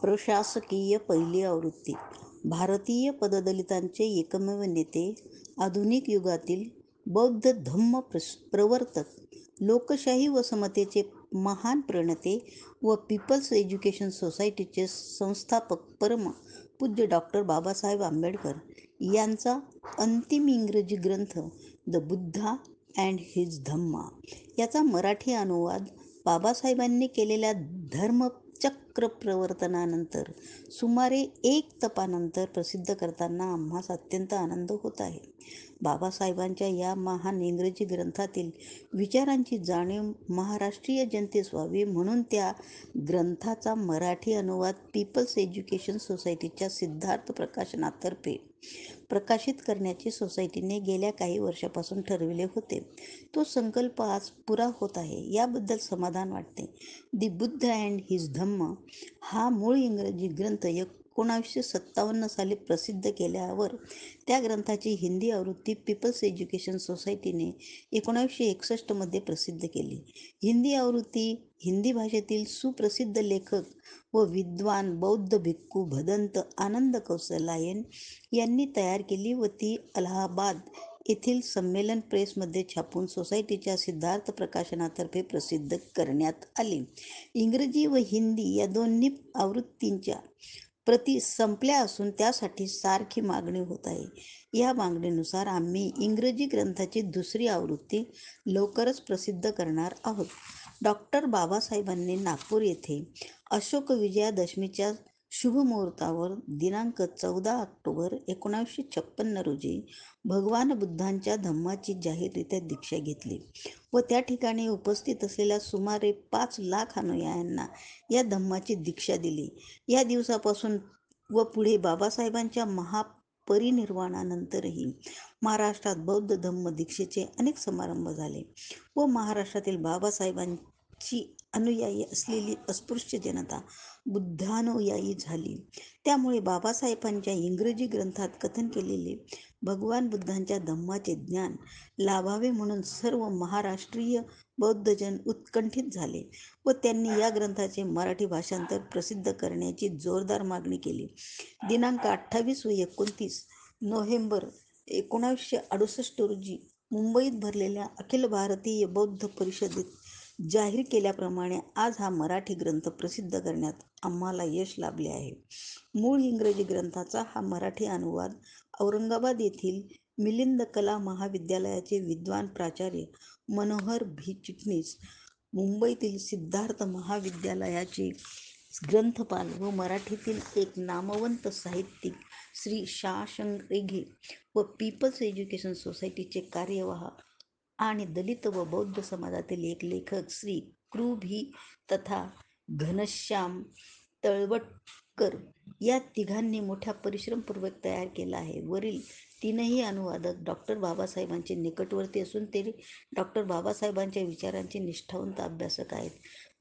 प्रशासकीय पहिली आवृत्ती. भारतीय पददलितांचे एकमेव नेते, आधुनिक युगातील बौद्ध धम्म प्रवर्तक, लोकशाही व समतेचे महान प्रणेते व पीपल्स एज्युकेशन सोसायटीचे संस्थापक परम पूज्य डॉक्टर बाबासाहेब आंबेडकर यांचा अंतिम इंग्रजी ग्रंथ द बुद्धा अँड हिज धम्मा याचा मराठी अनुवाद बाबासाहेबांनी केलेल्या धर्मचक्र प्रवर्तनानंतर सुमारे 1 तपानंतर प्रसिद्ध करताना आम्हास अत्यंत आनंद होत आहे. बाबासाहेबांच्या या महान इंग्रजी ग्रंथातील विचारांची जाणीव महाराष्ट्रीय जनतेस व्हावी म्हणून त्या ग्रंथाचा मराठी अनुवाद पीपल्स एज्युकेशन सोसायटीच्या सिद्धार्थ प्रकाशनातर्फे प्रकाशित करण्याचे सोसायटीने गेल्या काही वर्षापासून ठरविले होते. तो संकल्प आज पुरा होत आहे, याबद्दल समाधान वाटते. दी बुद्ध अँड हिज धम्म हा मूळ इंग्रजी ग्रंथ 1957 साली प्रसिद्ध केल्यावर त्या ग्रंथाची हिंदी आवृत्ती पीपल्स एज्युकेशन सोसायटीने 1961 मध्ये प्रसिद्ध केली. हिंदी आवृत्ती हिंदी भाषेतील सुप्रसिद्ध लेखक व विद्वान बौद्ध भिक्खू भदंत आनंद कौसलायन यांनी तयार केली व ती अलाहाबाद येथील संमेलन प्रेसमध्ये छापून सोसायटीच्या सिद्धार्थ प्रकाशनातर्फे प्रसिद्ध करण्यात आली. इंग्रजी व हिंदी या दोन्ही आवृत्तींच्या प्रती संपल्या असून त्यासाठी सारखी मागणी होत आहे. या मागणीनुसार आम्ही इंग्रजी ग्रंथाची दुसरी आवृत्ती लवकरच प्रसिद्ध करणार आहोत. डॉक्टर बाबासाहेबांनी नागपूर येथे अशोक विजयादशमीच्या शुभमुहूर्तावर दिनांक 14 ऑक्टोबर 1956 रोजी भगवान बुद्धांच्या धम्माची जाहीररित्या दीक्षा घेतली व त्या ठिकाणी उपस्थित असलेल्या सुमारे 5 लाख अनुयायांना या धम्माची दीक्षा दिली. या दिवसापासून व पुढे बाबासाहेबांच्या महापरिनिर्वाणानंतरही महाराष्ट्रात बौद्ध धम्म दीक्षेचे अनेक समारंभ झाले व महाराष्ट्रातील बाबासाहेबांची अनुयायी असलेली अस्पृश्य जनता बुद्धानुयायी झाली. त्यामुळे बाबासाहेबांच्या इंग्रजी ग्रंथात कथन केलेले भगवान बुद्धांच्या धम्माचे ज्ञान लाभावे म्हणून सर्व महाराष्ट्रीय बौद्धजन उत्कंठित झाले व त्यांनी या ग्रंथाचे मराठी भाषांतर प्रसिद्ध करण्याची जोरदार मागणी केली. दिनांक 28 व 29 नोव्हेंबर 1968 रोजी मुंबईत भरलेल्या अखिल भारतीय बौद्ध परिषदेत जाहीर केल्याप्रमाणे आज हा मराठी ग्रंथ प्रसिद्ध करण्यात आम्हाला यश लाभले आहे. मूळ इंग्रजी ग्रंथाचा हा मराठी अनुवाद औरंगाबाद येथील मिलिंद कला महाविद्यालयाचे विद्वान प्राचार्य मनोहर भी चिटणीस, मुंबईतील सिद्धार्थ महाविद्यालयाचे ग्रंथपाल व मराठीतील एक नामवंत साहित्यिक श्री शशांक रेघे व पीपल्स एज्युकेशन सोसायटीचे कार्यवाह आणि दलित व बौद्ध समाजातील एक लेखक श्री कृ. भी. तथा घनश्याम तळवटकर या तिघांनी मोठ्या परिश्रमपूर्वक तयार केला आहे. वरील तीनही अनुवादक डॉक्टर बाबासाहेबांचे निकटवर्ती असून ते डॉक्टर बाबासाहेबांच्या विचारांचे निष्ठावंत अभ्यासक आहेत.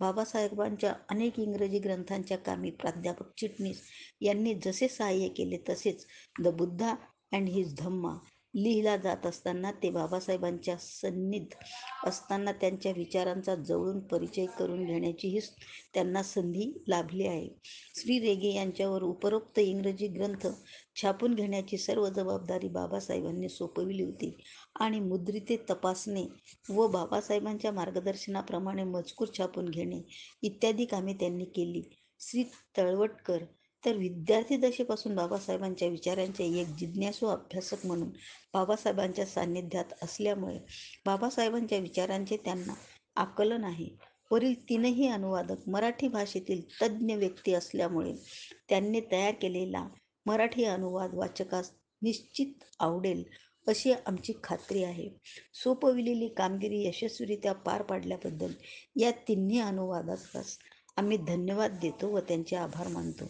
बाबासाहेबांच्या अनेक इंग्रजी ग्रंथांच्या कामी प्राध्यापक चिटणीस यांनी जसे सहाय्य केले तसेच द बुद्धा अँड हिज धम्मा लिहिला जात असताना ते बाबासाहेबांच्या सन्निध असताना त्यांच्या विचारांचा जवळून परिचय करून घेण्याचीही त्यांना संधी लाभली आहे. श्री रेघे यांच्यावर उपरोक्त इंग्रजी ग्रंथ छापून घेण्याची सर्व जबाबदारी बाबासाहेबांनी सोपविली होती आणि मुद्रिते तपासणे व बाबासाहेबांच्या मार्गदर्शनाप्रमाणे मजकूर छापून घेणे इत्यादी कामे त्यांनी केली. श्री तळवटकर तर विद्यार्थी दशेपासून बाबासाहेबांच्या विचारांचे एक जिज्ञासू अभ्यासक म्हणून बाबासाहेबांच्या सान्निध्यात असल्यामुळे बाबासाहेबांच्या विचारांचे त्यांना आकलन आहे. वरील तीनही अनुवादक मराठी भाषेतील तज्ज्ञ व्यक्ती असल्यामुळे त्यांनी तयार केलेला मराठी अनुवाद वाचकास निश्चित आवडेल अशी आमची खात्री आहे. सोपविलेली कामगिरी यशस्वीरित्या पार पाडल्याबद्दल या तिन्ही अनुवादकास आम्ही धन्यवाद देतो व त्यांचे आभार मानतो.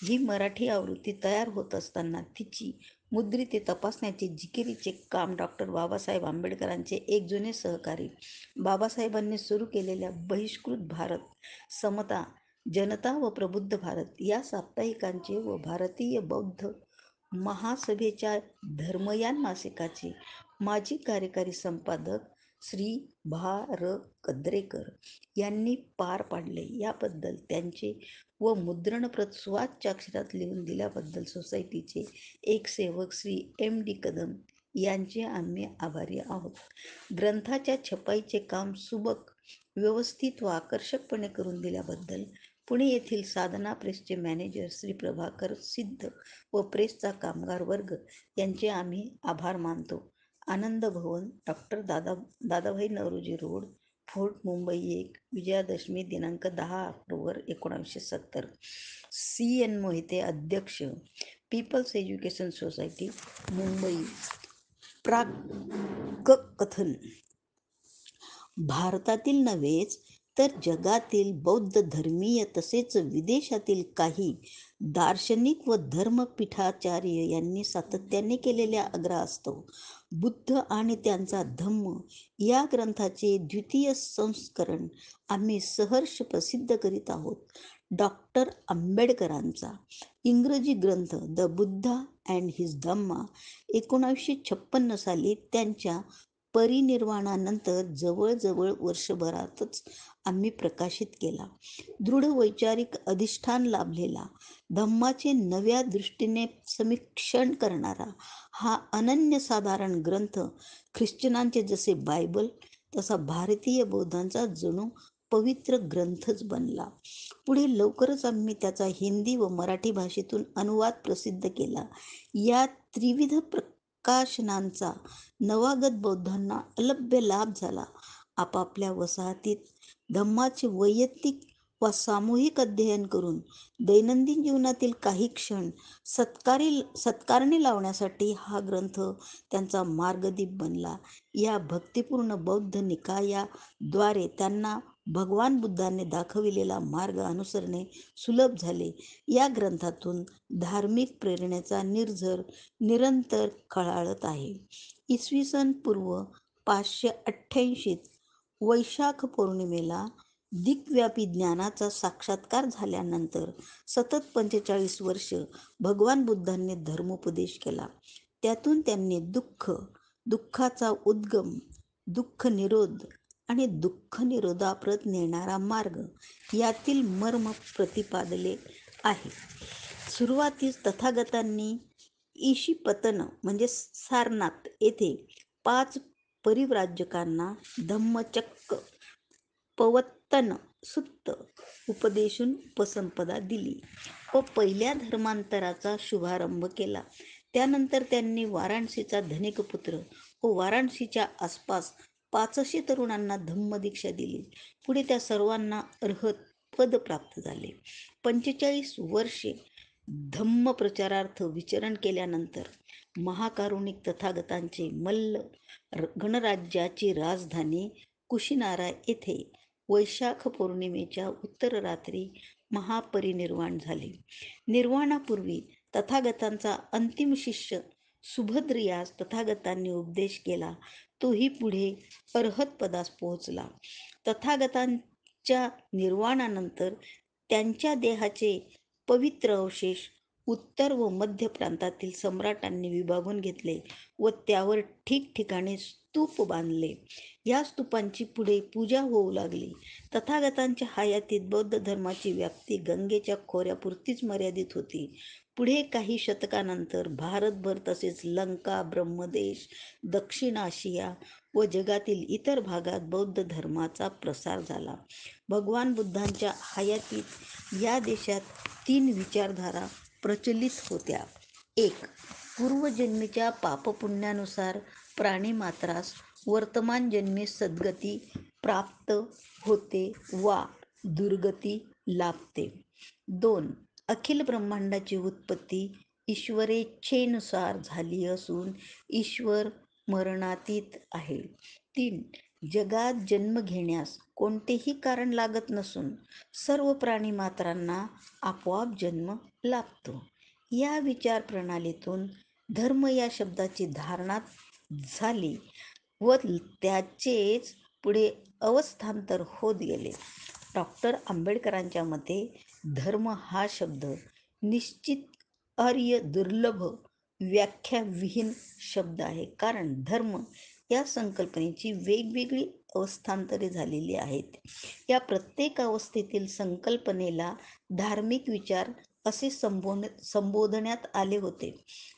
ही मराठी आवृत्ती तयार होत असताना तिची मुद्रिते तपासण्याचे जिकिरीचे काम डॉक्टर बाबासाहेब आंबेडकरांचे एक जुने सहकारी, बाबासाहेबांनी सुरू केलेल्या बहिष्कृत भारत, समता, जनता व प्रबुद्ध भारत या साप्ताहिकांचे व भारतीय बौद्ध महासभेच्या धर्मयान मासिकाचे माजी कार्यकारी संपादक श्री भा. र. कद्रेकर यांनी पार पाडले. याबद्दल त्यांचे व मुद्रणप्रत स्वाच्या अक्षरात लिहून दिल्याबद्दल सोसायटीचे एक सेवक श्री M.D. कदम यांचे आम्ही आभारी आहोत. ग्रंथाच्या छपाईचे काम सुबक, व्यवस्थित व आकर्षकपणे करून दिल्याबद्दल पुणे येथील साधना प्रेसचे मॅनेजर श्री प्रभाकर सिद्ध व प्रेसचा कामगार वर्ग यांचे आम्ही आभार मानतो. Anand Bhavan, doctor Dadabhai Naoroji Road, Fort Mumbai 1, Vijayadashami दिनांक 10 ऑक्टोबर 1970. C.N. मोहिते, अध्यक्ष, पीपल्स एज्युकेशन सोसायटी, मुंबई. प्राककथन. भारतातील नव्हेच तर जगातील बौद्ध धर्मीय तसेच विदेशातील काही दार्शनिक व धर्मपीठाचार्य यांनी सातत्याने केलेल्या आग्रहास्तव बुद्ध आणि त्यांचा धम्म या ग्रंथाचे द्वितीय संस्करण आम्ही सहर्ष प्रसिद्ध करीत आहोत. डॉक्टर आंबेडकरांचा इंग्रजी ग्रंथ द बुद्धा अँड हिज धम्मा 1956 साली त्यांच्या परिनिर्वाणानंतर जवळजवळ वर्षभरातच आम्ही प्रकाशित केला. दृढ वैचारिक अधिष्ठान लाभलेला, धम्माचे नव्या दृष्टीने समीक्षण करणारा हा अनन्यसाधारण ग्रंथ ख्रिश्चनांचे जसे बायबल तसा भारतीय बौद्धांचा जणू पवित्र ग्रंथच बनला. पुढे लवकरच आम्ही त्याचा हिंदी व मराठी भाषेतून अनुवाद प्रसिद्ध केला. या त्रिविध प्रकाशनांचा नवागत बौद्धांना अलभ्य लाभ झाला. आपापल्या वसाहतीत धम्माचे वैयक्तिक वा सामूहिक अध्ययन करून दैनंदिन जीवनातील काही क्षण सत्कारणी लावण्यासाठी हा ग्रंथ त्यांचा मार्गदीप बनला. या भक्तिपूर्ण बौद्ध निकायाद्वारे त्यांना भगवान बुद्धाने दाखविलेला मार्ग अनुसरणे सुलभ झाले. या ग्रंथातून धार्मिक प्रेरणेचा निर्झर निरंतर खळाळत आहे. इसवी पूर्व 588 वैशाख पौर्णिमेला दिग्व्यापी ज्ञानाचा साक्षात्कार झाल्यानंतर सतत 45 वर्ष भगवान बुद्धांनी धर्मोपदेश केला. त्यातून त्यांनी दुःखाचा उद्गम, दुःख निरोध आणि दुःख निरोधाप्रत नेणारा मार्ग यातील मर्म प्रतिपादले आहे. सुरुवातीस तथागतांनी ईशिपतन म्हणजे सारनाथ येथे 5 परिव्राजकांना धम्मचक्र पवत्तन सुत्त उपदेशून उपसंपदा दिली व पहिल्या धर्मांतराचा शुभारंभ केला. त्यानंतर त्यांनी वाराणसीचा धनिक पुत्र व वाराणसीच्या आसपास 500 तरुणांना धम्मदीक्षा दिली. पुढे त्या सर्वांना अर्हत पद प्राप्त झाले. 45 वर्षे धम्मप्रचारार्थ विचरण केल्यानंतर महाकारुणिक तथागतांचे मल्ल गणराज्याची राजधानी कुशिनारा येथे वैशाख पौर्णिमेच्या उत्तर रात्री महापरिनिर्वाण झाले. निर्वाणापूर्वी तथागतांचा अंतिम शिष्य सुभद्र यास तथागतांनी उपदेश केला. तोही पुढे अर्हतपदास पोहोचला. तथागतांच्या निर्वाणानंतर त्यांच्या देहाचे पवित्र अवशेष उत्तर व मध्य प्रांतातील सम्राटांनी विभागून घेतले व त्यावर ठिकठिकाणी स्तूप बांधले. या स्तूपांची पुढे पूजा होऊ लागली. तथागतांच्या हयातीत बौद्ध धर्माची व्याप्ती गंगेच्या खोऱ्यापुरतीच मर्यादित होती. पुढे काही शतकानंतर भारतभर तसेच लंका, ब्रह्मदेश, दक्षिण आशिया व जगातील इतर भागात बौद्ध धर्माचा प्रसार झाला. भगवान बुद्धांच्या हयातीत या देशात 3 विचारधारा प्रचलित होत्या. 1. पूर्वजन्मीच्या पापपुण्यानुसार प्राणिमात्रास वर्तमान जन्मी सद्गती प्राप्त होते वा दुर्गती लाभते. 2. अखिल ब्रह्मांडाची उत्पत्ती ईश्वरेच्छेनुसार झाली असून ईश्वर मरणातीत आहे. 3. जगात जन्म घेण्यास कोणतेही कारण लागत नसून सर्व प्राणिमात्रांना आपोआप जन्म लाभतो. या विचारप्रणालीतून धर्म या शब्दाची धारणा झाली व त्याचेच पुढे अवस्थांतर होत गेले. डॉक्टर आंबेडकरांच्या मते धर्म हा शब्द निश्चित आर्य दुर्लभ व्याख्याविहीन शब्द आहे. कारण धर्म या संकल्पनेची वेगवेगळी अवस्थांतरे झालेली आहेत. या प्रत्येक अवस्थेतील संकल्पनेला धार्मिक विचार असे संबोधण्यात आले होते.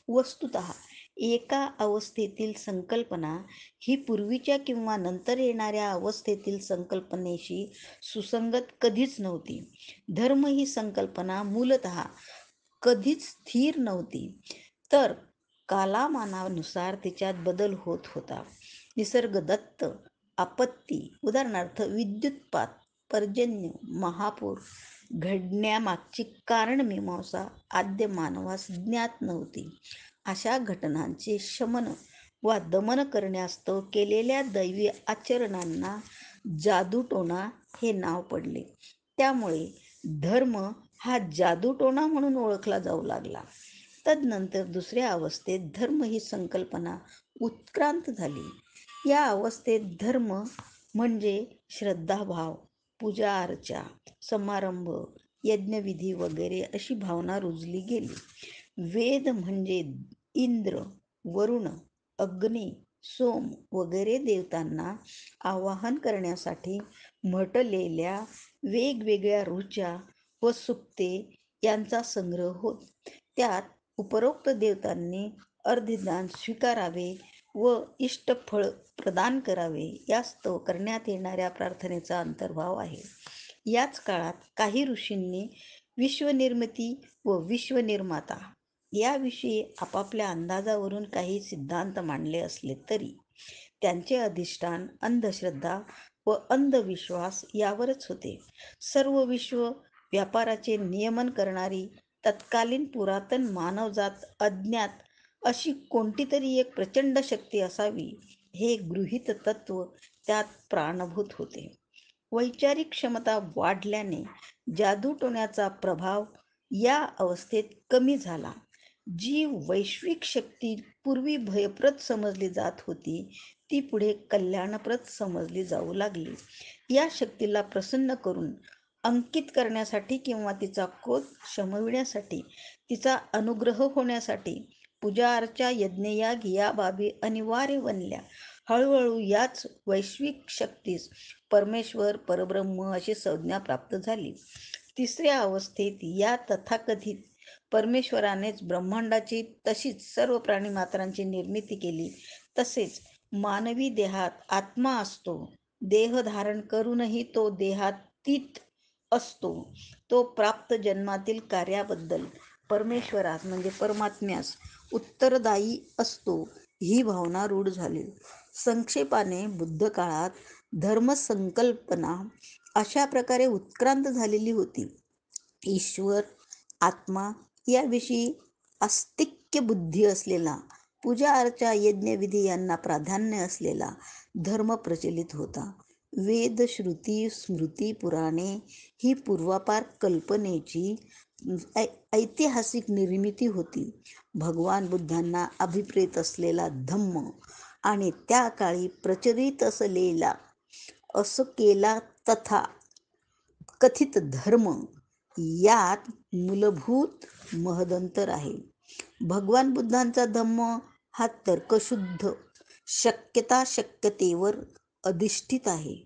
वस्तुतः एका अवस्थेतील संकल्पना ही पूर्वीच्या किंवा नंतर येणाऱ्या अवस्थेतील संकल्पनेशी सुसंगत कधीच नव्हती. धर्म ही संकल्पना मूलतः कधीच स्थिर नव्हती, तर कालामानानुसार तिच्यात बदल होत होता. निसर्गदत्त आपत्ती, उदाहरणार्थ विद्युत्पात, पर्जन्य, महापूर घडण्यामागची कारणमीमांसा आद्य मानवास ज्ञात नव्हती. अशा घटनांचे शमन वा दमन करण्यास्तव केलेल्या दैवी आचरणांना जादूटोणा हे नाव पडले. त्यामुळे धर्म हा जादूटोणा म्हणून ओळखला जाऊ लागला. तदनंतर दुसऱ्या अवस्थेत धर्म ही संकल्पना उत्क्रांत झाली. या अवस्थेत धर्म म्हणजे श्रद्धाभाव, पूजा अर्चा, समारंभ, यज्ञविधी वगैरे अशी भावना रुजली गेली. वेद म्हणजे इंद्र, वरुण, अग्नी, सोम वगैरे देवतांना आवाहन करण्यासाठी म्हटलेल्या वेगवेगळ्या ऋचा व सूक्ते यांचा संग्रह होत. त्यात उपरोक्त देवतांनी अर्धदान स्वीकारावे व इष्टफळ प्रदान करावे यास्तव करण्यात येणाऱ्या प्रार्थनेचा अंतर्भाव आहे. याच काळात काही ऋषींनी विश्वनिर्मिती व विश्वनिर्माता याविषयी आपापल्या अंदाजावरून काही सिद्धांत मांडले असले तरी त्यांचे अधिष्ठान अंधश्रद्धा व अंधविश्वास यावरच होते. सर्व विश्व व्यापाराचे नियमन करणारी तत्कालीन पुरातन मानवजात अज्ञात अशी कोणती तरी एक प्रचंड शक्ती असावी हे गृहीत तत्व त्यात प्राणभूत होते. वैचारिक क्षमता वाढल्याने जादूटोण्याचा प्रभाव या अवस्थेत कमी झाला. जी वैश्विक शक्ती पूर्वी भयप्रद समजली जात होती ती पुढे कल्याणप्रद समजली जाऊ लागली. या शक्तीला प्रसन्न करून अंकित करण्यासाठी किंवा तिचा क्रोध शमविण्यासाठी, तिचा अनुग्रह होण्यासाठी पूजा अर्चा, यज्ञयाग या बाबी अनिवार्य बनल्या. हळूहळू याच वैश्विक शक्तीस परमेश्वर, परब्रह्म अशी संज्ञा प्राप्त झाली. तिसऱ्या अवस्थेत या तथाकथित परमेश्वरानेच ब्रह्मांडाची तशीच सर्व प्राणीमात्रांची निर्मिती केली. तसेच मानवी देहात आत्मा असतो. देह धारण करूनही तो देहातीत असतो. तो प्राप्त जन्मातील कार्याबद्दल परमेश्वरास म्हणजे परमात्म्यास उत्तरदायी असतो ही भावना रूढ झाली. संक्षेपाने बुद्ध काळात धर्मसंकल्पना अशा प्रकारे उत्क्रांत झालेली होती. ईश्वर, आत्मा याविषयी आस्तिक्य बुद्धी असलेला, पूजा अर्चा, यज्ञविधी यांना प्राधान्य असलेला धर्म प्रचलित होता. वेद, श्रुती, स्मृती, पुराणे ही पूर्वापार कल्पनेची ऐतिहासिक निर्मिती होती. भगवान बुद्धांना अभिप्रेत असलेला धम्म आणि त्या काळी प्रचलित असलेला केला तथा कथित धर्म यात मूलभूत महदंतर आहे. भगवान बुद्धांचा धम्म हा तर्कशुद्ध शक्यतेवर अधिष्ठित आहे.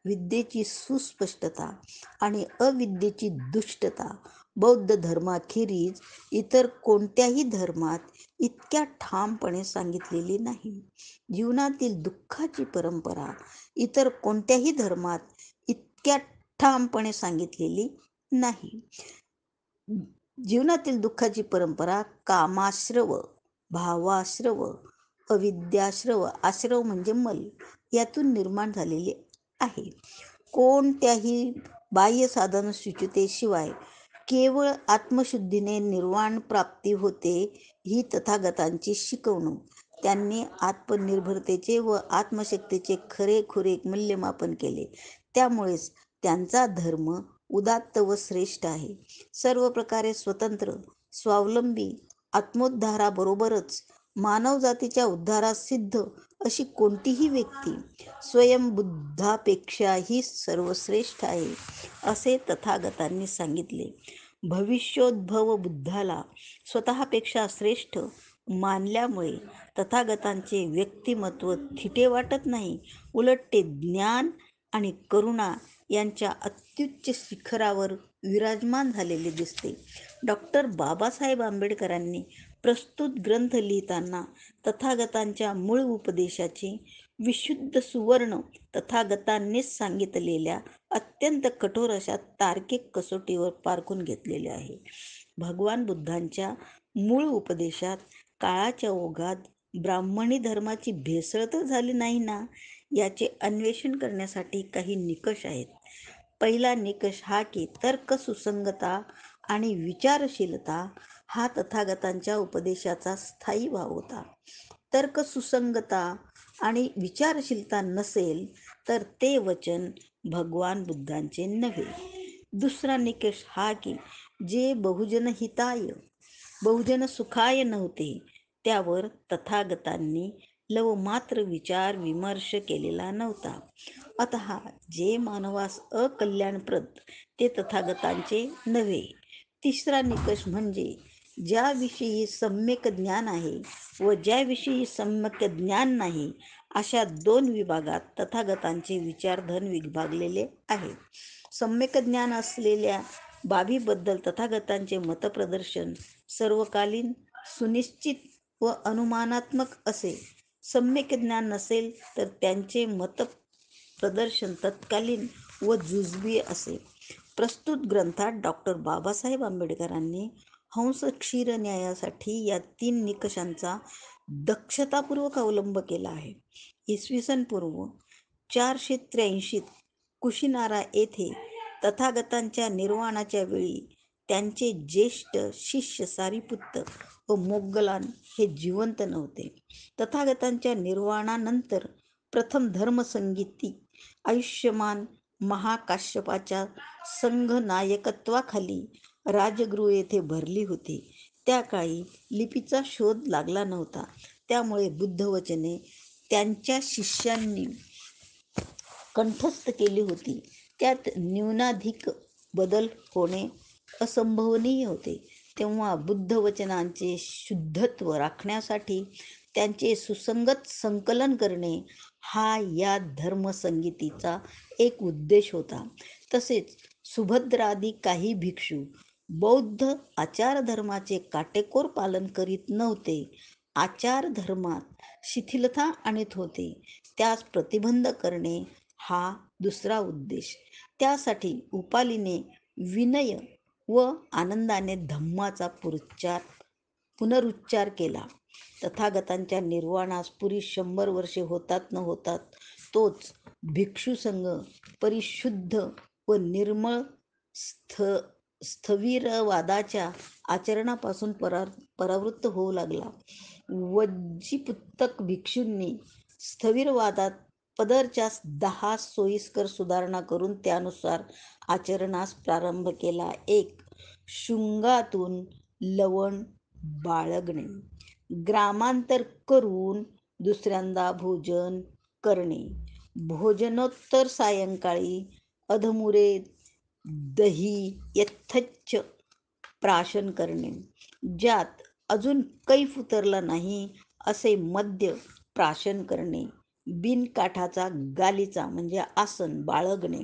विद्येची सुस्पष्टता आणि अविद्येची दुष्टता बौद्ध धर्माखेरीज इतर कोणत्याही धर्मात इतक्या ठामपणे सांगितलेली नाही. जीवनातील दुःखाची परंपरा इतर कोणत्याही धर्मात इतक्या ठामपणे सांगितलेली नाही. जीवनातील दुःखाची परंपरा कामाश्रव, भावाश्रव, अविद्याश्रव, आश्रव म्हणजे मल यातून निर्माण झालेली आहे. कोणत्याही बाह्य साधन शुचितेशिवाय केवळ आत्मशुद्धीने निर्वाण प्राप्ती होते ही तथागतांची शिकवणूक. त्यांनी आत्मनिर्भरतेचे व आत्मशक्तीचे खरेखुरे मूल्यमापन केले. त्यामुळेच त्यांचा धर्म उदात्त व श्रेष्ठ आहे. सर्व प्रकारे स्वतंत्र, स्वावलंबी, आत्मोद्धाराबरोबरच मानवजातीच्या उद्धारास सिद्ध अशी कोणतीही व्यक्ती स्वयं बुद्धापेक्षाही सर्वश्रेष्ठ आहे असे तथागतांनी सांगितले. भविष्योद्भव बुद्धाला स्वतःपेक्षा श्रेष्ठ मानल्यामुळे तथागतांचे व्यक्तिमत्व थिटे वाटत नाही, उलट ते ज्ञान आणि करुणा यांच्या अत्युच्च शिखरावर विराजमान झालेले दिसते. डॉक्टर बाबासाहेब आंबेडकरांनी प्रस्तुत ग्रंथ लिहिताना तथागतांच्या मूळ उपदेशाचे विशुद्ध सुवर्ण तथागतांनीच सांगितलेल्या अत्यंत कठोर अशा तार्किक कसोटीवर पारखून घेतलेले आहे. भगवान बुद्धांच्या मूळ उपदेशात काळाच्या ओघात ब्राह्मणी धर्माची भेसळ तर झाली नाही ना, याचे अन्वेषण करण्यासाठी काही निकष आहेत. पहिला निकष हा की तर्क सुसंगता आणि विचारशीलता हा तथागतांच्या उपदेशाचा स्थायी भाव होता. तर्क सुसंगता आणि विचारशीलता नसेल तर ते वचन भगवान बुद्धांचे नव्हे. दुसरा निकष हा की जे बहुजन हिताय बहुजन सुखाय नव्हते त्यावर तथागतांनी लवमात्र विचार विमर्श केलेला नव्हता. अतः जे मानवास अकल्याणप्रद ते तथागतांचे नव्हे. तिसरा निकष म्हणजे ज्याविषयी सम्यक ज्ञान आहे व ज्याविषयी सम्यक ज्ञान नाही अशा दोन विभागात तथागतांचे विचारधन विभागलेले आहे. सम्यक ज्ञान असलेल्या बाबीबद्दल तथागतांचे मतप्रदर्शन सर्वकालीन, सुनिश्चित व अनुमानात्मक असे. सम्यक ज्ञान नसेल तर त्यांचे मतप्रदर्शन तत्कालीन व जुजबी असे. प्रस्तुत ग्रंथात डॉक्टर बाबासाहेब आंबेडकरांनी हंस क्षीर न्यायासाठी या 3 निकषांचा दक्षतापूर्वक अवलंब केला आहे. इसवी पूर्व 483 कुशिनारा येथे तथागतांच्या निर्वाणाच्या वेळी त्यांचे ज्येष्ठ शिष्य सारिपुत्त व मोग्गलान हे जिवंत नव्हते. तथागतांच्या निर्वाणानंतर प्रथम धर्मसंगीती आयुष्यमान महाकाश्यपाच्या संघनायकत्वाखाली राजगृह येथे भरली होती. त्या काळी लिपीचा शोध लागला नव्हता, त्यामुळे बुद्धवचने त्यांच्या शिष्यांनी कंठस्थ केली होती. त्यात न्यूनाधिक बदल होणे असंभवनीय होते. तेव्हा बुद्धवचनांचे शुद्धत्व राखण्यासाठी त्यांचे सुसंगत संकलन करणे हा या धर्मसंगीतीचा एक उद्देश होता. तसेच सुभद्रादी काही भिक्षू बौद्ध आचारधर्माचे काटेकोर पालन करीत नव्हते, आचारधर्मात शिथिलता आणीत होते, त्यास प्रतिबंध करणे हा दुसरा उद्देश. त्यासाठी उपालीने विनय व आनंदाने धम्माचा पुनरुच्चार केला. तथागतांच्या निर्वाणास पुरी 100 वर्षे होतात न होतात तोच भिक्षुसंघ परिशुद्ध व निर्मळ स्थविरवादाच्या आचरणापासून परावृत्त होऊ लागला. वज्जीपुत्तक भिक्षूंनी स्थविरवादात पदरच्या 10 सोयीस्कर सुधारणा करून त्यानुसार आचरणास प्रारंभ केला. 1. शुंगातून लवण बाळगणे. ग्रामांतर करून दुसऱ्यांदा भोजन करणे. भोजनोत्तर सायंकाळी अधमुरे दही यथेच्छ प्राशन करणे. ज्यात अजून कैफ उतरला नाही असे मद्य प्राशन करणे. बिनकाठाचा गालिचा म्हणजे आसन बाळगणे.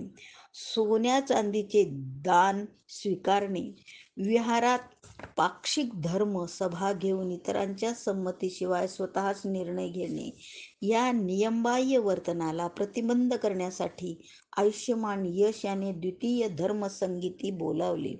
सोन्या चांदीचे दान स्वीकारणे. विहारात पाक्षिक धर्म सभा घेऊन इतरांच्या संमतीशिवाय स्वतःच निर्णय घेणे. या नियमबाह्य वर्तनाला प्रतिबंध करण्यासाठी आयुष्यमान यश याने द्वितीय धर्मसंगीती बोलावली.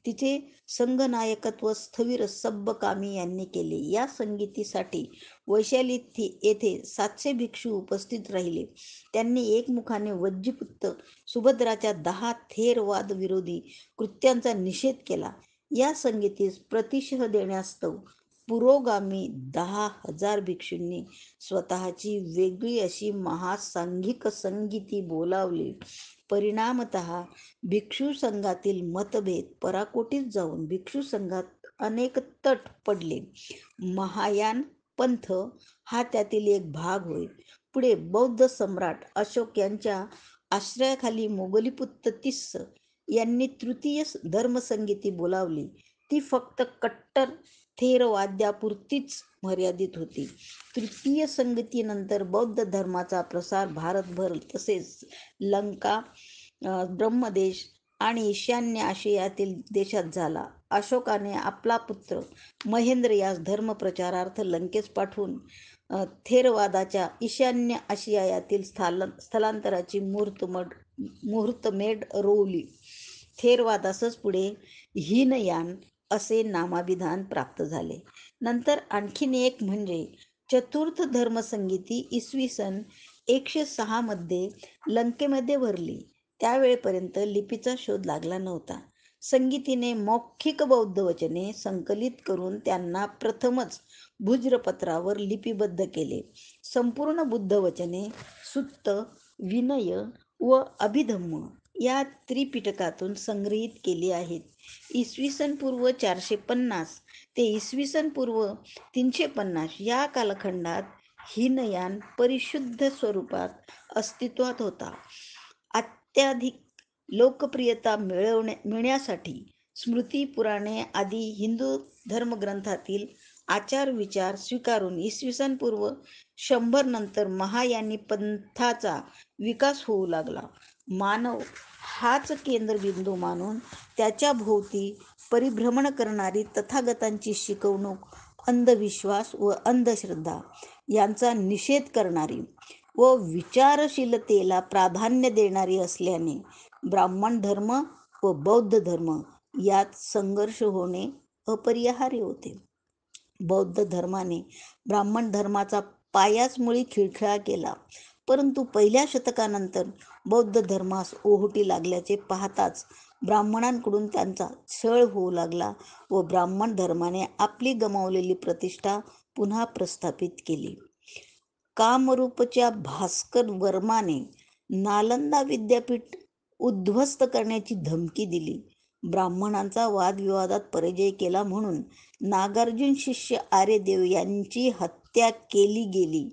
तिचे संघनायकत्व स्थविर सब्बकामी यांनी केले. या संगीतीसाठी वैशाली येथे 700 भिक्षू उपस्थित राहिले. त्यांनी एकमुखाने वज्जीपुत्त सुभद्राच्या 10 थेरवादविरोधी कृत्यांचा निषेध केला. या संगीतीस प्रतिशह देण्यास्तव पुरोगामी 10,000 भिक्षूंनी स्वतःची वेगळी अशी महासांघिक संगीती बोलावली. परिणामतः भिक्षू संघातील मतभेद पराकोटीत जाऊन भिक्षू संघात अनेक तट पडले. महायान पंथ हा त्यातील एक भाग होय. पुढे बौद्ध सम्राट अशोक यांच्या आश्रयाखाली मोगलीपुत्त तिस्स यांनी तृतीय धर्मसंगीती बोलावली. ती फक्त कट्टर थेरवाद्यापुरतीच मर्यादित होती. तृतीय संगतीनंतर बौद्ध धर्माचा प्रसार भारतभर तसेच लंका, ब्रह्मदेश आणि ईशान्य आशियातील देशात झाला. अशोकाने आपला पुत्र महेंद्र यास धर्मप्रचारार्थ लंकेस पाठवून थेरवादाच्या ईशान्य आशियातील स्थलांतराची मुहूर्तमेढ रोवली. थेरवादासच पुढे हीनयान असे नामाभिधान प्राप्त झाले. नंतर आणखीन एक म्हणजे चतुर्थ धर्मसंगीती इसवी सन 106 मध्ये लंकेमध्ये भरली. त्यावेळेपर्यंत लिपीचा शोध लागला नव्हता. संगीतीने मौखिक बौद्ध वचने संकलित करून त्यांना प्रथमच भूर्जपत्रावर लिपिबद्ध केले. संपूर्ण बुद्ध वचने सुत्त, विनय व अभिधम्म या त्रिपिटकातून संग्रहित केली आहेत. इसवी सन पूर्व 450 ते इसवी सन पूर्व 350 या कालखंडात हीनयान परिशुद्ध स्वरूपात अस्तित्वात होता. अत्याधिक लोकप्रियता मिळण्यासाठी स्मृती, पुराणे आदी हिंदू धर्मग्रंथातील आचार विचार स्वीकारून इसवी सन पूर्व 100 नंतर महायानी पंथाचा विकास होऊ लागला. मानव हाच केंद्रबिंदू मानून त्याच्या भोवती परिभ्रमण करणारी तथागतांची शिकवणूक अंधविश्वास व अंधश्रद्धा यांचा निषेध करणारी व विचारशीलतेला प्राधान्य देणारी असल्याने ब्राह्मण धर्म व बौद्ध धर्म यात संघर्ष होणे अपरिहार्य होते. बौद्ध धर्माने ब्राह्मण धर्माचा पायाच मुळी खिळखिळा केला. परंतु पहिल्या शतकानंतर बौद्ध धर्मास ओहोटी लागल्याचे पाहताच ब्राह्मणांकडून त्यांचा छळ होऊ लागला व ब्राह्मण धर्माने आपली गमावलेली प्रतिष्ठा पुन्हा प्रस्थापित केली. कामरूपच्या भास्कर वर्माने नालंदा विद्यापीठ उद्ध्वस्त करण्याची धमकी दिली. ब्राह्मणांचा वादविवादात पराजय केला म्हणून नागार्जुन शिष्य आर्यदेव यांची हत्या केली गेली.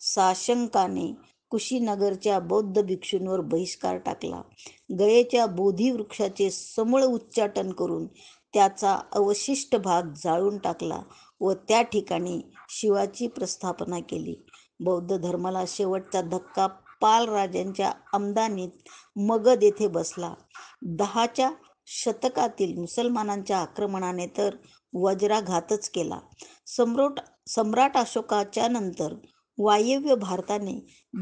साशंकाने कुशीनगरच्या बौद्ध भिक्षूंवर बहिष्कार टाकला. गयेच्या बोधी वृक्षाचे समूळ उच्चाटन करून त्याचा अवशिष्ट भाग जाळून टाकला व त्या ठिकाणी शिवाची प्रस्थापना केली. बौद्ध धर्माला शेवटचा धक्का पाल राजांच्या आमदानीत मगध येथे बसला. 10च्या शतकातील मुसलमानांच्या आक्रमणाने तर वज्राघातच केला. सम्राट अशोकाच्या नंतर वायव्य भारताने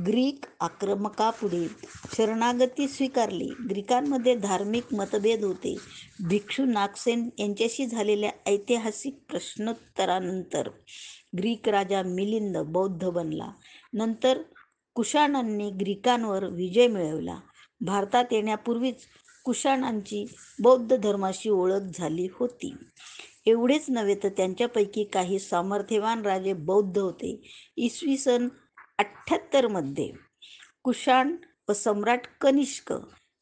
ग्रीक आक्रमकापुढे शरणागती स्वीकारली. ग्रीकांमध्ये धार्मिक मतभेद होते. भिक्षू नागसेन यांच्याशी झालेल्या ऐतिहासिक प्रश्नोत्तरानंतर ग्रीक राजा मिलिंद बौद्ध बनला. नंतर कुशाणांनी ग्रीकांवर विजय मिळवला. भारतात येण्यापूर्वीच कुशाणांची बौद्ध धर्माशी ओळख झाली होती. एवढेच नव्हे तर त्यांच्यापैकी काही सामर्थ्यवान राजे बौद्ध होते. इसवी सन 78 मध्ये कुशाण व सम्राट कनिष्क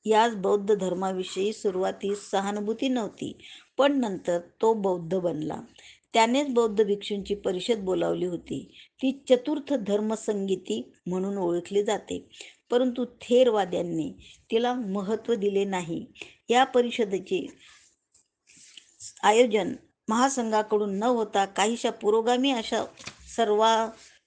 यास बौद्ध धर्माविषयी सुरुवातीस सहानुभूती नव्हती, पण नंतर तो बौद्ध बनला. त्यानेच बौद्ध भिक्षूंची परिषद बोलावली होती. ती चतुर्थ धर्मसंगीती म्हणून ओळखली जाते, परंतु थेरवाद्यांनी तिला महत्त्व दिले नाही. या परिषदेचे आयोजन महासंघाकडून न होता काहीशा पुरोगामी अशा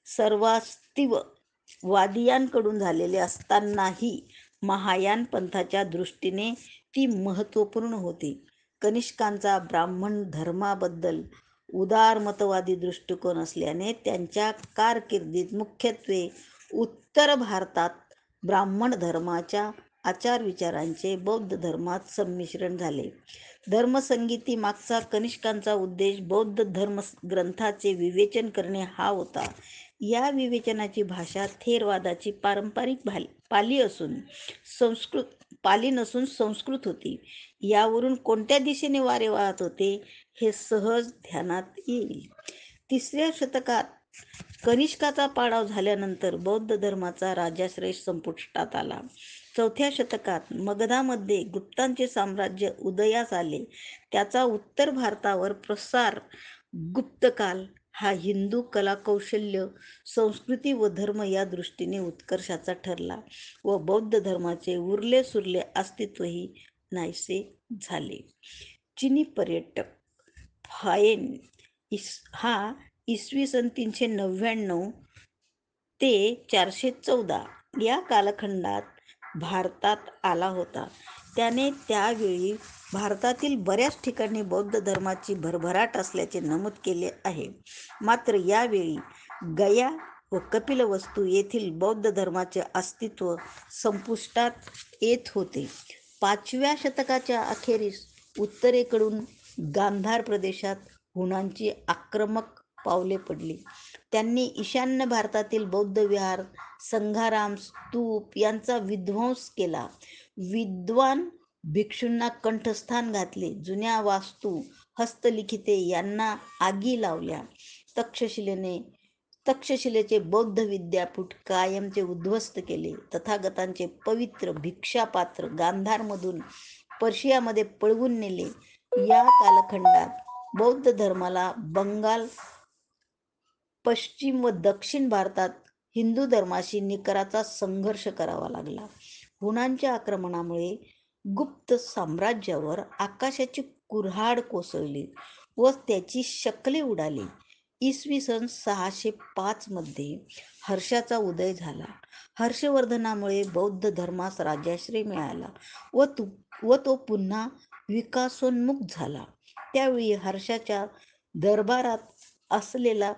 सर्वास्तिवादियांकडून झालेले असतानाही महायान पंथाच्या दृष्टीने ती महत्त्वपूर्ण होती. कनिष्कांचा ब्राह्मण धर्माबद्दल उदारमतवादी दृष्टिकोन असल्याने त्यांच्या कारकिर्दीत मुख्यत्वे उत्तर भारतात ब्राह्मण धर्माच्या आचारविचारांचे बौद्ध धर्मात संमिश्रण झाले. धर्मसंगीती मागचा कनिष्कांचा उद्देश बौद्ध धर्मग्रंथाचे विवेचन करणे हा होता. या विवेचनाची भाषा थेरवादाची पारंपरिक पाली नसून संस्कृत होती. यावरून कोणत्या दिशेने वारे वाहत होते हे सहज ध्यानात येईल. 3ऱ्या शतकात कनिष्काचा पाडाव झाल्यानंतर बौद्ध धर्माचा राजाश्रय संपुष्टात आला. 4थ्या शतकात मगधामध्ये गुप्तांचे साम्राज्य उदयास आले. त्याचा उत्तर भारतावर प्रसार गुप्तकाल हा हिंदू कलाकौशल्य, संस्कृती व धर्म या दृष्टीने उत्कर्षाचा ठरला व बौद्ध धर्माचे उरले सुरले अस्तित्वही नाहीसे झाले. चिनी पर्यटक फायेन हा इसवी सन 399 ते 414 या कालखंडात भारतात आला होता. त्याने त्यावेळी भारतातील बऱ्याच ठिकाणी बौद्ध धर्माची भरभराट असल्याचे नमूद केले आहे. मात्र यावेळी गया व कपिलवस्तू येथील बौद्ध धर्माचे अस्तित्व संपुष्टात येत होते. 5व्या शतकाच्या अखेरीस उत्तरेकडून गांधार प्रदेशात हुणांची आक्रमक पावले पडली. त्यांनी ईशान्य भारतातील बौद्ध विहार, संघाराम, स्तूप यांचा विध्वंस केला. विद्वान भिक्षूंना कंठस्थान घातले. जुन्या वास्तू, हस्तलिखिते यांना आगी लावल्या. तक्षशिलेचे बौद्ध विद्यापीठ कायमचे उद्ध्वस्त केले. तथागतांचे पवित्र भिक्षापात्र गांधारमधून पर्शियामध्ये पळवून नेले. या कालखंडात बौद्ध धर्माला बंगाल, पश्चिम व दक्षिण भारतात हिंदू धर्माशी निकराचा संघर्ष करावा लागला. हुणांच्या आक्रमणामुळे गुप्त साम्राज्यावर आकाशाची कुऱ्हाड कोसळली व त्याची शकले उडाली. इसवी सन 605 मध्ये हर्षाचा उदय झाला. हर्षवर्धनामुळे बौद्ध धर्मास राजाश्रय मिळाला व तो पुन्हा विकासोन्मुख झाला. त्यावेळी हर्षाच्या दरबारात असलेला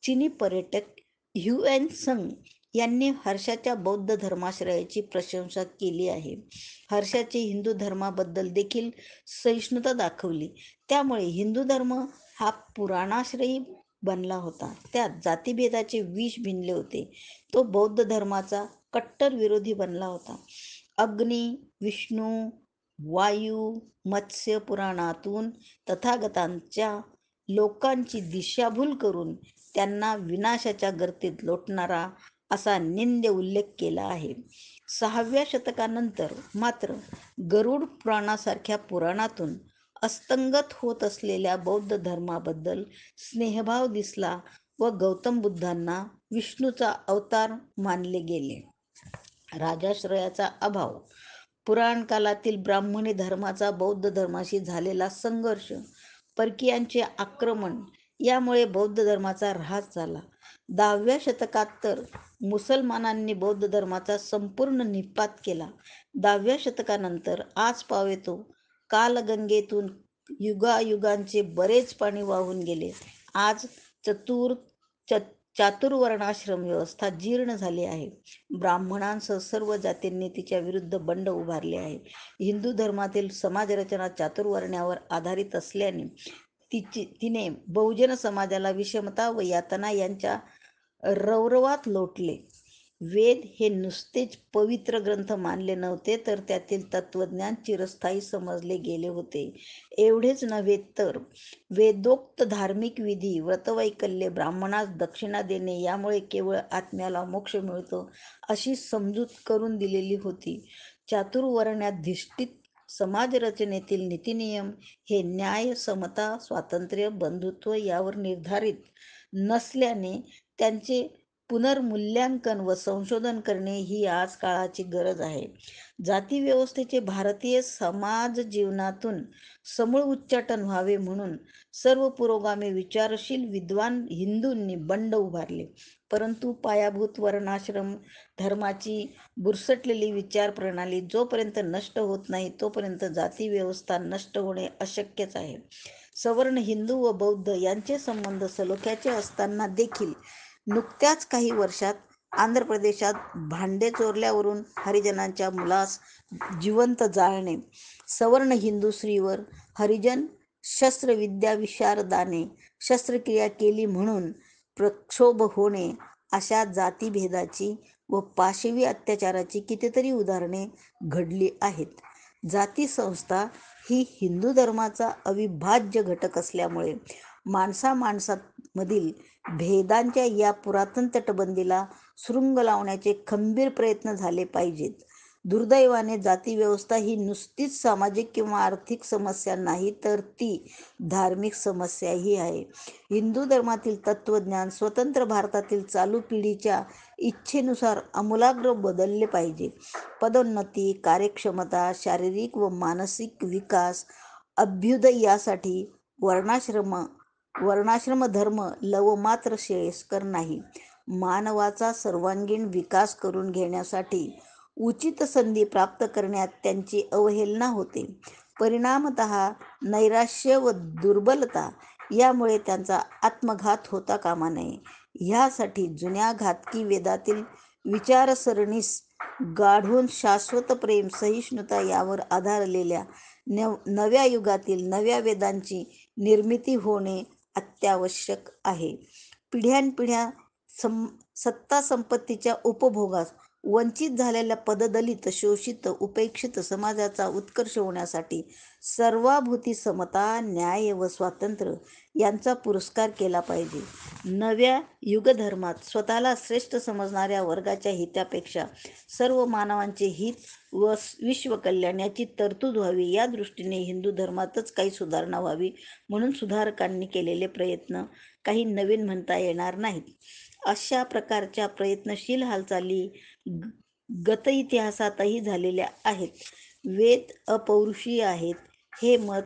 चीनी पर्यटक ह्युएन त्संग यांनी हर्षाच्या बौद्ध धर्माश्रयाची प्रशंसा केली आहे. हर्षाचे हिंदू धर्माबद्दल देखील सहिष्णुता दाखवली. त्यामुळे हिंदू धर्म हा पुराणाश्रयी बनला होता. त्यात जातीभेदाचे विष भिनले होते. तो बौद्ध धर्माचा कट्टर विरोधी बनला होता. अग्नी, विष्णू, वायू, मत्स्य पुराणातून तथागतांच्या लोकांची दिशाभूल करून त्यांना विनाशाच्या गर्तेत लोटणारा असा निंद्य उल्लेख केला आहे. 6व्या शतकानंतर मात्र गरुड पुराणासारख्या पुराणातून अस्तंगत होत असलेल्या बौद्ध धर्माबद्दल स्नेहभाव दिसला व गौतम बुद्धांना विष्णूचा अवतार मानले गेले. राजाश्रयाचा अभाव, पुराण कालातील ब्राह्मणी धर्माचा बौद्ध धर्माशी झालेला संघर्ष, परकीयांचे आक्रमण यामुळे बौद्ध धर्माचा ऱ्हास झाला. 10व्या शतकात तर मुसलमानांनी बौद्ध धर्माचा संपूर्ण निःपात केला. 10व्या शतकानंतर आज पावेतो कालगंगेतून युगायुगांचे बरेच पाणी वाहून गेले. आज चातुर्वर्णाश्रम व्यवस्था जीर्ण झाली आहे. ब्राह्मणांसह सर्व जातींनी तिच्या विरुद्ध बंड उभारले आहे. हिंदू धर्मातील समाजरचना चातुर्वर्ण्यावर आधारित असल्याने तिने बहुजन समाजाला विषमता व यातना यांच्या रवरवात लोटले. वेद हे नुसतेच पवित्र ग्रंथ मानले नव्हते, तर त्यातील तत्वज्ञान चिरस्थायी समजले गेले होते. एवढेच नव्हे तर वेदोक्त धार्मिक विधी, व्रतवैकल्ये, ब्राह्मणास दक्षिणा देणे यामुळे केवळ आत्म्याला मोक्ष मिळतो अशी समजूत करून दिलेली होती. चातुर्वर्ण्याधिष्ठित समाजरचनेतील नीतिनियम हे न्याय, समता, स्वातंत्र्य, बंधुत्व यावर निर्धारित नसल्याने त्यांचे पुनर्मूल्यांकन व संशोधन करणे ही आज काळाची गरज आहे. जातीव्यवस्थेचे भारतीय समाजजीवनातून समूळ उच्चाटन व्हावे म्हणून सर्व पुरोगामी विचारशील विद्वान हिंदूंनी बंड उभारले. परंतु पायाभूत वर्णाश्रम धर्माची बुरसटलेली विचारप्रणाली जोपर्यंत नष्ट होत नाही तोपर्यंत जातीव्यवस्था नष्ट होणे अशक्यच आहे. सवर्ण हिंदू व बौद्ध यांचे संबंध सलोख्याचे असताना देखील नुकत्याच काही वर्षात आंध्र प्रदेशात भांडे चोरल्यावरून हरिजनांच्या मुलास जिवंत जाळणे, सवर्ण हिंदू स्त्रीवर हरिजन शस्त्रविद्या विशारदाने शस्त्रक्रिया केली म्हणून प्रक्षोभ होणे अशा जातीभेदाची व पाशवी अत्याचाराची कितीतरी उदाहरणे घडली आहेत. जाती संस्था ही हिंदू धर्माचा अविभाज्य घटक असल्यामुळे माणसामाणसांमधील भेदांच्या या पुरातन तटबंदीला सुरुंग लावण्याचे खंबीर प्रयत्न झाले पाहिजेत. दुर्दैवाने जातीव्यवस्था ही नुसतीच सामाजिक किंवा आर्थिक समस्या नाही, तर ती धार्मिक समस्याही आहे. हिंदू धर्मातील तत्वज्ञान स्वतंत्र भारतातील चालू पिढीच्या इच्छेनुसार आमूलाग्र बदलले पाहिजे. पदोन्नती, कार्यक्षमता, शारीरिक व मानसिक विकास, अभ्युदय यासाठी वर्णाश्रम वर्णाश्रम धर्म लव मात्र श्रेयस्कर नाही. मानवाचा सर्वांगीण विकास करून घेण्यासाठी उचित संधी प्राप्त करण्यात त्यांची अवहेलना होते. परिणामतः नैराश्य व दुर्बलता यामुळे त्यांचा आत्मघात होता कामा नये. ह्यासाठी जुन्या घातकी वेदातील विचारसरणीस गाढून शाश्वत प्रेम सहिष्णुता यावर आधारलेल्या नव्या युगातील नव्या वेदांची निर्मिती होणे अत्यावश्यक आहे. पिढ्यानपिढ्या सत्ता संपत्तीच्या उपभोगास वंचित झालेल्या पददलित शोषित उपेक्षित समाजाचा उत्कर्ष होण्यासाठी सर्वाभूती समता न्याय व स्वातंत्र्य यांचा पुरस्कार केला पाहिजे. नव्या युगधर्मात स्वतःला श्रेष्ठ समजणाऱ्या वर्गाच्या हितापेक्षा सर्व मानवांचे हित व विश्वकल्याण याची तरतूद व्हावी या दृष्टीने हिंदू धर्मातच काही सुधारणा व्हावी म्हणून सुधारकांनी केलेले प्रयत्न काही नवीन म्हणता येणार नाहीत. अशा प्रकारच्या प्रयत्नशील हालचाली गत इतिहासातही झालेल्या आहेत. वेद अपौरुषीय आहेत हे मत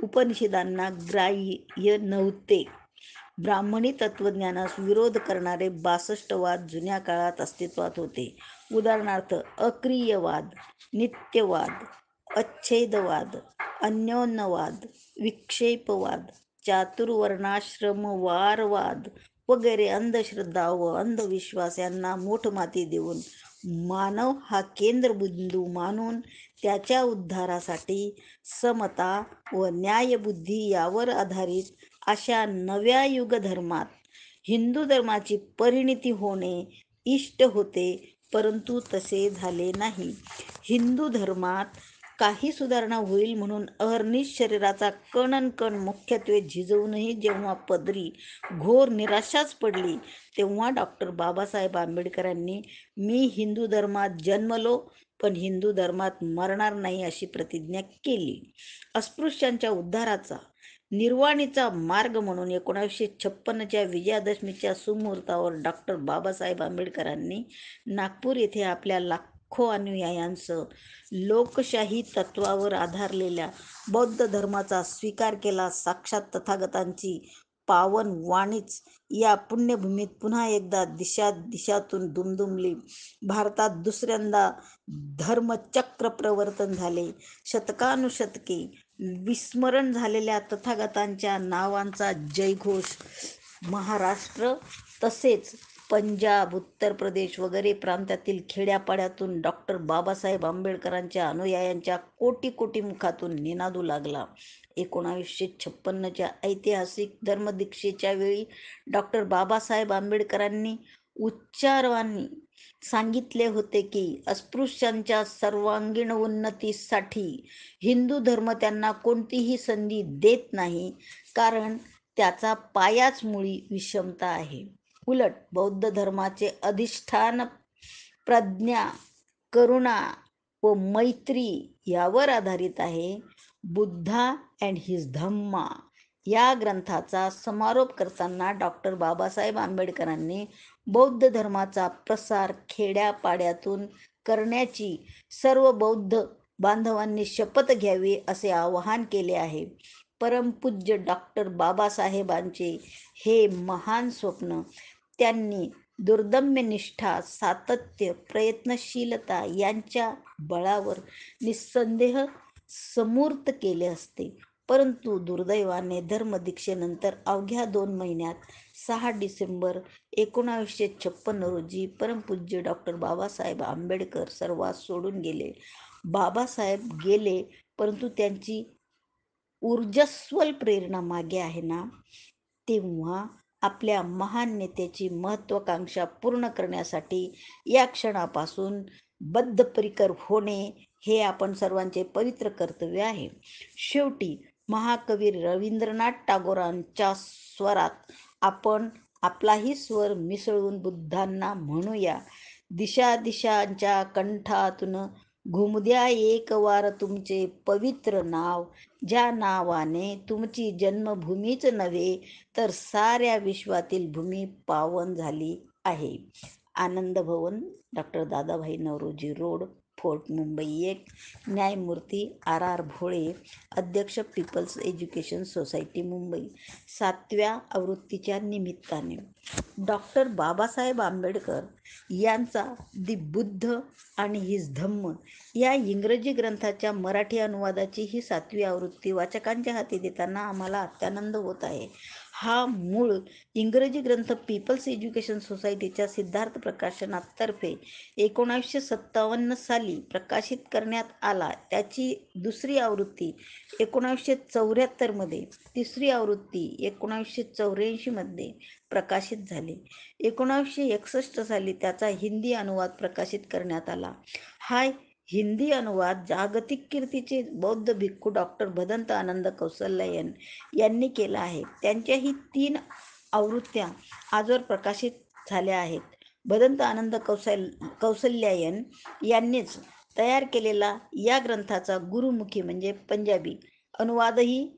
उपनिषदांना ग्राह्य नव्हते. ब्राह्मणी तत्वज्ञानास विरोध करणारे 62 वाद जुन्या काळात अस्तित्वात होते. उदाहरणार्थ अक्रियवाद, नित्यवाद, अच्छेदवाद, अन्योन्यवाद, विक्षेपवाद, चातुर्वर्णाश्रमवारवाद वगैरे अंधश्रद्धा व अंधविश्वास यांना मोठमाती देऊन मानव हा केंद्रबिंदू मानून त्याच्या उद्धारासाठी समता व न्यायबुद्धी यावर आधारित अशा नव्या युगधर्मात हिंदू धर्माची परिणिती होणे इष्ट होते, परंतु तसे झाले नाही. हिंदू धर्मात काही सुधारणा होईल म्हणून अहर्निश शरीराचा कण मुख्यत्वे झिजवूनही जेव्हा पदरी घोर निराशाच पडली, तेव्हा डॉक्टर बाबासाहेब आंबेडकरांनी मी हिंदू धर्मात जन्मलो पण हिंदू धर्मात मरणार नाही अशी प्रतिज्ञा केली. अस्पृश्यांच्या उद्धाराचा निर्वाणीचा मार्ग म्हणून 1956च्या विजयादशमीच्या सुमुहूर्तावर डॉक्टर बाबासाहेब आंबेडकरांनी नागपूर येथे आपल्या लाखो अनुयायांसह लोकशाही तत्वावर आधारलेल्या बौद्ध धर्माचा स्वीकार केला. साक्षात तथागतांची पावन वाणीच या पुण्यभूमीत पुन्हा एकदा दिशातून दुमदुमली. भारतात दुसऱ्यांदा धर्मचक्र प्रवर्तन झाले. शतकानुशतके विस्मरण झालेल्या तथागतांच्या नावांचा जयघोष महाराष्ट्र तसेच पंजाब, उत्तर प्रदेश वगैरे प्रांतातील खेड्यापाड्यातून डॉक्टर बाबासाहेब आंबेडकरांच्या अनुयायांच्या कोटी कोटी मुखातून निनादू लागला. 1956च्या ऐतिहासिक धर्मदीक्षेच्या वेळी डॉक्टर बाबासाहेब आंबेडकरांनी उच्चारवाणी सांगितले होते की अस्पृश्यांच्या सर्वांगीण उन्नतीसाठी हिंदू धर्म त्यांना कोणतीही संधी देत नाही, कारण त्याचा पायाच मुळी विषमता आहे. उलट बौद्ध धर्माचे अधिष्ठान प्रज्ञा, करुणा व मैत्री यावर आधारित आहे. बुद्धा अँड हिज धम्मा या ग्रंथाचा समारोप करताना डॉक्टर बाबासाहेब आंबेडकरांनी बौद्ध धर्माचा प्रसार खेड्यापाड्यातून करण्याची सर्व बौद्ध बांधवांनी शपथ घ्यावी असे आवाहन केले आहे. परमपूज्य डॉक्टर बाबासाहेबांचे हे महान स्वप्न त्यांनी दुर्दम्य निष्ठा, सातत्य, प्रयत्नशीलता यांच्या बळावर निस्संदेह समूर्त केले असते. परंतु दुर्दैवाने धर्मदीक्षेनंतर अवघ्या 2 महिन्यात 6 डिसेंबर 1956 रोजी परमपूज्य डॉक्टर बाबासाहेब आंबेडकर सर्वांस सोडून गेले. बाबासाहेब गेले, परंतु त्यांची ऊर्जस्वल प्रेरणा मागे आहे ना. तेव्हा आपल्या महान नेत्याची महत्वाकांक्षा पूर्ण करण्यासाठी या क्षणापासून बद्धपरिकर होणे हे आपण सर्वांचे पवित्र कर्तव्य आहे. शेवटी महाकवी रवींद्रनाथ टागोरांच्या स्वरात आपण आपलाही स्वर मिसळून बुद्धांना म्हणूया. दिशांच्या कंठातून घुमद्या एक वार तुमचे पवित्र नाव, ज्या नावाने तुमची जन्मभूमीच नव्हे तर साऱ्या विश्वातील भूमी पावन झाली आहे. Anand Bhavan, doctor Dadabhai Naoroji Road, Fort Mumbai 1, न्यायमूर्ती R. भोळे, अध्यक्ष पीपल्स एज्युकेशन सोसायटी मुंबई. 7व्या आवृत्तीच्या निमित्ताने डॉक्टर बाबासाहेब आंबेडकर यांचा दि बुद्ध आणि हिज धम्म या इंग्रजी ग्रंथाच्या मराठी अनुवादाची ही 7वी आवृत्ती वाचकांच्या हाती देताना आम्हाला अत्यानंद होत आहे. हा मूळ इंग्रजी ग्रंथ पीपल्स एज्युकेशन सोसायटीच्या सिद्धार्थ प्रकाशनातर्फे 1957 साली प्रकाशित करण्यात आला. त्याची दुसरी आवृत्ती 1974 मध्ये, तिसरी आवृत्ती 1984 मध्ये प्रकाशित झाली. 1961 साली त्याचा हिंदी अनुवाद प्रकाशित करण्यात आला. हा हिंदी अनुवाद जागतिक कीर्तीचे बौद्ध भिक्खू डॉक्टर भदंत आनंद कौसल्यायन यांनी केला आहे. त्यांच्या ही 3 आवृत्त्या आजवर प्रकाशित झाल्या आहेत. भदंत आनंद कौसल्यायन यांनीच तयार केलेला या ग्रंथाचा गुरुमुखी म्हणजे पंजाबी अनुवादही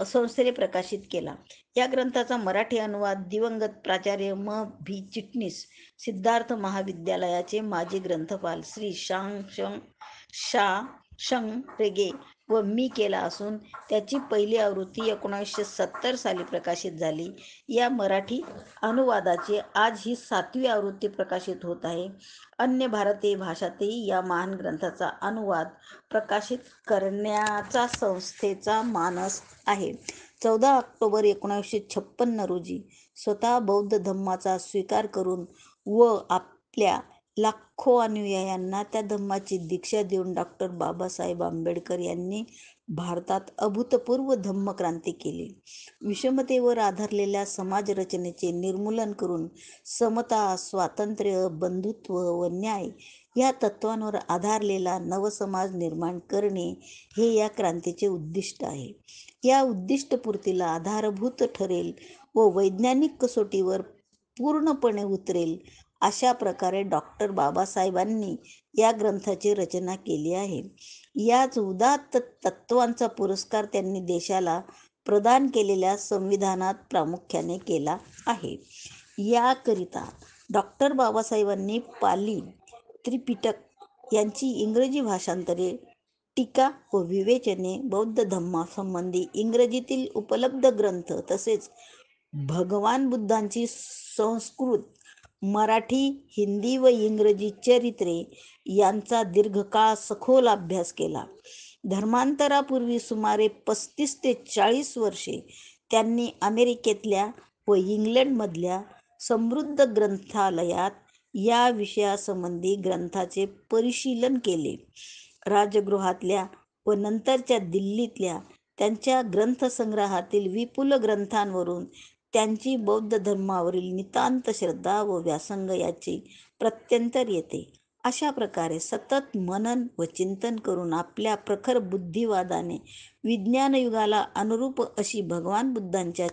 संस्थेने प्रकाशित केला. या ग्रंथाचा मराठी अनुवाद दिवंगत प्राचार्य म. भी. चिटणीस, सिद्धार्थ महाविद्यालयाचे माजी ग्रंथपाल श्री शा. शं. रेगे व मी केला असून त्याची पहिली आवृत्ती 1970 साली प्रकाशित झाली. या मराठी अनुवादाची आज ही 7वी आवृत्ती प्रकाशित होत आहे. अन्य भारतीय भाषातही या महान ग्रंथाचा अनुवाद प्रकाशित करण्याचा संस्थेचा मानस आहे. 14 ऑक्टोबर 1956 रोजी स्वतः बौद्ध धम्माचा स्वीकार करून व आपल्या लाखो अनुयायांना त्या धम्माची दीक्षा देऊन डॉक्टर बाबासाहेब आंबेडकर यांनी भारतात अभूतपूर्व धम्मक्रांती केली. विषमतेवर आधारलेल्या समाजरचनेचे निर्मूलन करून समता, स्वातंत्र्य, बंधुत्व व न्याय या तत्वांवर आधारलेला नवसमाज निर्माण करणे हे या क्रांतीचे उद्दिष्ट आहे. या उद्दिष्टपूर्तीला आधारभूत ठरेल व वैज्ञानिक कसोटीवर पूर्णपणे उतरेल अशा प्रकारे डॉक्टर बाबासाहेबांनी या ग्रंथाची रचना केली आहे. याच उदात्त तत्वांचा पुरस्कार त्यांनी देशाला प्रदान केलेल्या संविधानात प्रामुख्याने केला आहे. याकरिता डॉक्टर बाबासाहेबांनी पाली त्रिपिटक यांची इंग्रजी भाषांतरे, टीका व विवेचने, बौद्ध धम्मासंबंधी इंग्रजीतील उपलब्ध ग्रंथ तसेच भगवान बुद्धांची संस्कृत, मराठी, हिंदी व इंग्रजी चरित्रे यांचा दीर्घकाळ सखोल अभ्यास केला. धर्मांतरापूर्वी सुमारे 35 ते 40 वर्षे त्यांनी अमेरिकेतल्या व इंग्लंडमधल्या समृद्ध ग्रंथालयात या विषयासंबंधी ग्रंथाचे परिशीलन केले. राजगृहातल्या व नंतरच्या दिल्लीतल्या त्यांच्या ग्रंथसंग्रहातील विपुल ग्रंथांवरून त्यांची बौद्ध धर्मावरील नितांत श्रद्धा व व्यासंग याची प्रत्यंतर येते. अशा प्रकारे सतत मनन व चिंतन करून आपल्या प्रखर बुद्धिवादाने विज्ञानयुगाला अनुरूप अशी भगवान बुद्धांच्या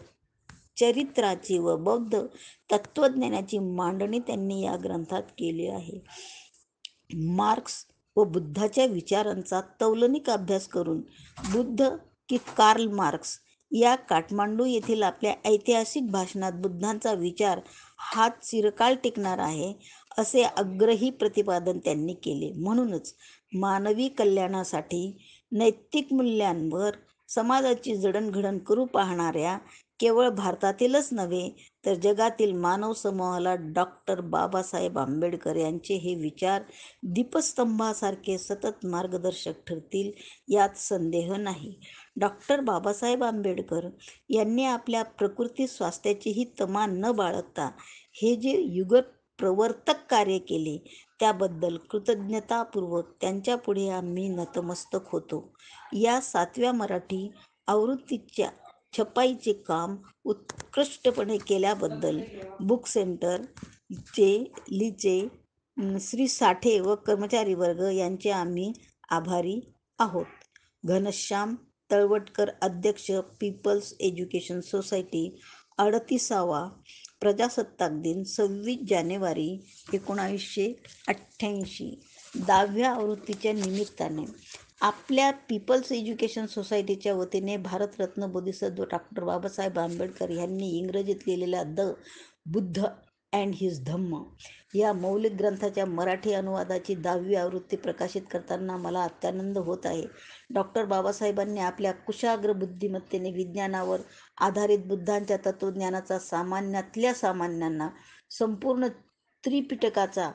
चरित्राची व बौद्ध तत्त्वज्ञानाची मांडणी त्यांनी या ग्रंथात केली आहे. मार्क्स व बुद्धाच्या विचारांचा तौलनिक अभ्यास करून बुद्ध की कार्ल मार्क्स या काठमांडू येथील आपल्या ऐतिहासिक भाषणात बुद्धांचा विचार हा चिरकाळ टिकणार आहे असे आग्रही प्रतिपादन त्यांनी केले. म्हणूनच मानवी कल्याणासाठी नैतिक मूल्यांवर समाजाची जडणघडण करू पाहणाऱ्या केवळ भारतातीलच नव्हे तर जगातील मानव समूहाला डॉक्टर बाबासाहेब आंबेडकर यांचे हे विचार दीपस्तंभासारखे सतत मार्गदर्शक ठरतील यात संदेह नाही. डॉक्टर बाबासाहेब आंबेडकर यांनी आपल्या प्रकृती स्वास्थ्याचीही तमा न बाळगता हे जे युगप्रवर्तक कार्य केले त्याबद्दल कृतज्ञतापूर्वक त्यांच्यापुढे आम्ही नतमस्तक होतो. या 7व्या मराठी आवृत्तीच्या छपाईचे काम उत्कृष्टपणे केल्याबद्दल बुक सेंटर चे श्री साठे व कर्मचारी वर्ग यांचे आम्ही आभारी आहोत. घनश्याम तळवटकर, अध्यक्ष, पीपल्स एज्युकेशन सोसायटी. 38वा प्रजासत्ताक दिन 26 जानेवारी 1988. 10व्या आवृत्तीच्या निमित्ताने आपल्या पीपल्स एज्युकेशन सोसायटीच्या वतीने भारतरत्न बोधिसत्व डॉक्टर बाबासाहेब आंबेडकर यांनी इंग्रजीत लिहिलेल्या द बुद्ध अँड हिज धम्म या मौलिक ग्रंथाच्या मराठी अनुवादाची 10वी आवृत्ती प्रकाशित करताना मला अत्यानंद होत आहे. डॉक्टर बाबासाहेबांनी आपल्या कुशाग्र बुद्धिमत्तेने विज्ञानावर आधारित बुद्धांच्या तत्त्वज्ञानाचा सामान्यातल्या सामान्यांना संपूर्ण त्रिपिटकाचा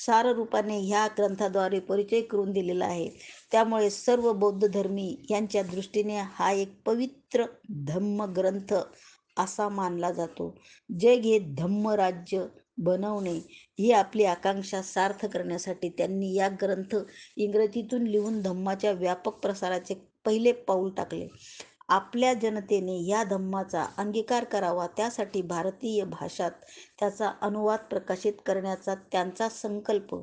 साररूपाने ह्या ग्रंथाद्वारे परिचय करून दिलेला आहे. त्यामुळे सर्व बौद्ध धर्मी यांच्या दृष्टीने हा एक पवित्र धम्मग्रंथ असा मानला जातो. जग हे धम्मराज्य बनवणे ही आपली आकांक्षा सार्थ करण्यासाठी त्यांनी या ग्रंथ इंग्रजीतून लिहून धम्माच्या व्यापक प्रसाराचे पहिले पाऊल टाकले. आपल्या जनतेने या धम्माचा अंगीकार करावा, त्यासाठी भारतीय भाषात त्याचा अनुवाद प्रकाशित करण्याचा त्यांचा संकल्प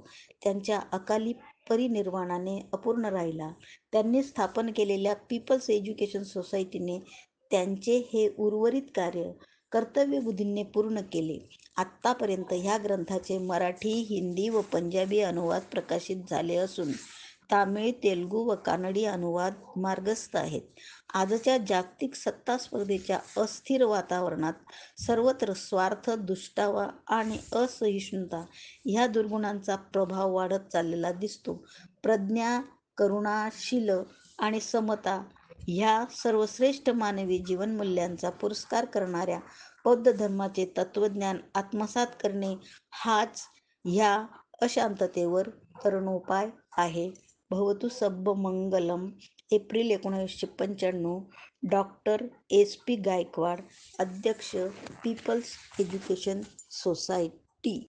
त्यांच्या अकाली परिनिर्वाणाने अपूर्ण राहिला. त्यांनी स्थापन केलेल्या पीपल्स एज्युकेशन सोसायटीने त्यांचे हे उर्वरित कार्य कर्तव्यबुद्धीने पूर्ण केले. आत्तापर्यंत ह्या ग्रंथाचे मराठी, हिंदी व पंजाबी अनुवाद प्रकाशित झाले असून तामिळ, तेलुगू व कानडी अनुवाद मार्गस्थ आहेत. आजच्या जागतिक सत्ता स्पर्धेच्या अस्थिर वातावरणात सर्वत्र स्वार्थ, दुष्टावा आणि असहिष्णुता ह्या दुर्गुणांचा प्रभाव वाढत चाललेला दिसतो. प्रज्ञा, करुणा, शील आणि समता ह्या सर्वश्रेष्ठ मानवी जीवनमूल्यांचा पुरस्कार करणाऱ्या बौद्ध धर्माचे तत्त्वज्ञान आत्मसात करणे हाच ह्या अशांततेवर तरणोपाय आहे. भवतु मंगलम. एप्रिल 1995. डॉक्टर SP गायकवाड, अध्यक्ष, पीपल्स एज्युकेशन सोसायटी.